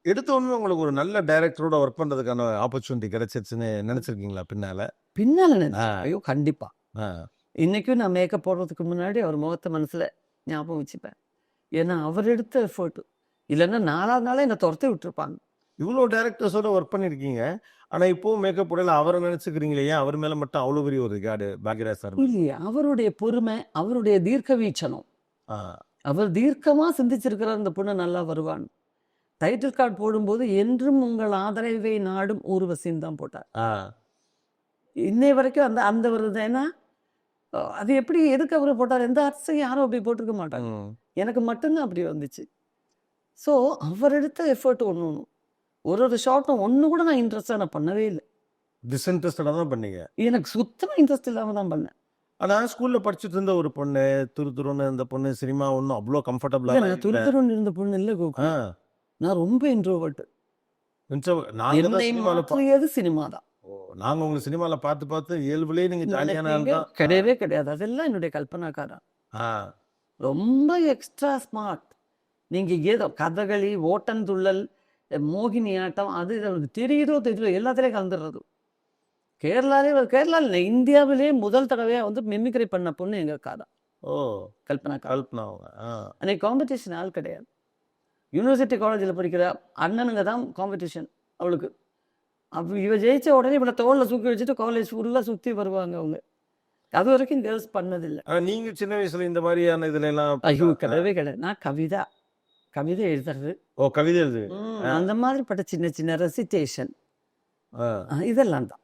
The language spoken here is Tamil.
எடுத்த உடனே உங்களுக்கு ஒரு நல்ல டைரக்டரோட ஒர்க் பண்றதுக்கான ஆப்பர்ச்சுனிட்டி கிடைச்சிருச்சுன்னு நினைச்சிருக்கீங்களா பின்னால? பின்னால ஆ. நினைச்சேன். ஐயோ! கண்டிப்பா. ஆ. இன்னைக்கும் நான் மேக்கப் போடுறதுக்கு முன்னாடி அவர் முகத்த மனசுல ஞாபகம் வச்சுப்பேன். ஏன்னா, அவர் எடுத்த எஃபோர்ட். இல்லன்னா 4வது நாளே என்ன தொரத்தி விட்டுருப்பாங்க. இவ்ளோ டைரக்டர்ஸோட ஒர்க் பண்ணியிருக்கீங்க. ஆனா இப்பவும் மேக்கப் போடையில அவர நினைச்சுக்கிறீங்களே ஏன் அவர் மேல மட்டும் அவ்வளோ பெரிய ஒரு ரிகார்டு பாக்யராஜ் சார் மேல? இல்லையே, அவருடைய பொறுமை, அவருடைய தீர்க்க வீட்சணம். ஆ. அவர் தீர்க்கமா சிந்திச்சிருக்கிறார் இந்த பொண்ணு நல்லா வருவான்னு. டைட்டில் கார்டு போடும்போது என்றும் உங்கள் ஆதரவை நாடும் ஊர்வசின்னு தான் போட்டார். ஆ. இன்னை வரைக்கும் அந்த அந்த ஒரு ஏன்னா அது எப்படி எதுக்கு அவரு போட்டார்? எந்த ஆர்டிஸ்டும் யாரும் அப்படி போட்டிருக்க மாட்டாங்க. ம். எனக்கு மட்டும்தான் அப்படி வந்துச்சு. ஸோ அவர் எடுத்த எஃபோர்ட் ஒண்ணு ஒண்ணு. ஒரு ஒரு ஷாட்டும் ஒண்ணு கூட நான் இன்ட்ரெஸ்ட்டா நான் பண்ணவே இல்ல. டிஸ்இன்ட்ரெஸ்டடா தான் பண்ணீங்க. எனக்கு சுத்தமா இன்ட்ரெஸ்ட் இல்லாம தான் பண்ணேன். ஆனா ஸ்கூல்ல படிச்சுட்டு இருந்த ஒரு பொண்ணு, துருதுருன்னு இந்த பொண்ணு சினிமா ஒண்ணும் அவ்ளோ கம்ஃபர்டபுளா இல்ல இல்ல. நான் துருதுருன்னு இருந்த பொண்ணு இல்ல கோகு. ஆ. நான் ரொம்ப இன்ட்ரோவர்ட். நாங்க தான் என்னை சினிமால மாற்றியது சினிமா தான். ஓ! நாங்க உங்கள சினிமால பார்த்து இயல்புலயே நீங்க ஜாலியான ஆள் நினைப்பீங்க, தான். கிடையவே கிடையாது. அதெல்லாம் என்னுடைய கல்பனாக்காரன். ஆ. ரொம்ப எக்ஸ்ட்ரா ஸ்மார்ட். நீங்க ஏதோ கதகளி, ஓட்டந்துள்ளல், மோகினியாட்டம் அது இது அவனுக்கு தெரியுதோ தெரியலையோ எல்லாத்துலயும் கலந்துடுறது. கேரளால இல்ல, இந்தியாவிலேயே முதல் தடவையா வந்து மிமிக்ரி பண்ண பொண்ணு எங்க அக்கா தான். ஓ! கல்பனாக்கா. கல்பனா அவங்க. ஆ. அன்னைக்கு காம்படிஷன் ஆள் கிடையாது. யூனிவர்சிட்டி காலேஜில் படிக்கிற அண்ணனுங்க தான் காம்படிஷன் அவளுக்கு. இவ ஜெயிச்ச உடனே இவளை தோல்ல தூக்கி வச்சுட்டு காலேஜ் ஃபுல்லா சுத்தி வருவாங்க அவங்க. அது வரைக்கும் கேர்ள்ஸ் பண்ணதில்லை. ஆனா நீங்க சின்ன வயசுல இந்த மாதிரியான இதுல எல்லாம் ஐயோ! கிடையவே கிடையாது. நான் கவிதை எழுதுறது. ஓ! கவிதை எழுதுவீங்க. அந்த மாதிரிப்பட்ட சின்ன சின்ன ரெசிடேஷன் ஆ. இதெல்லாம் தான்.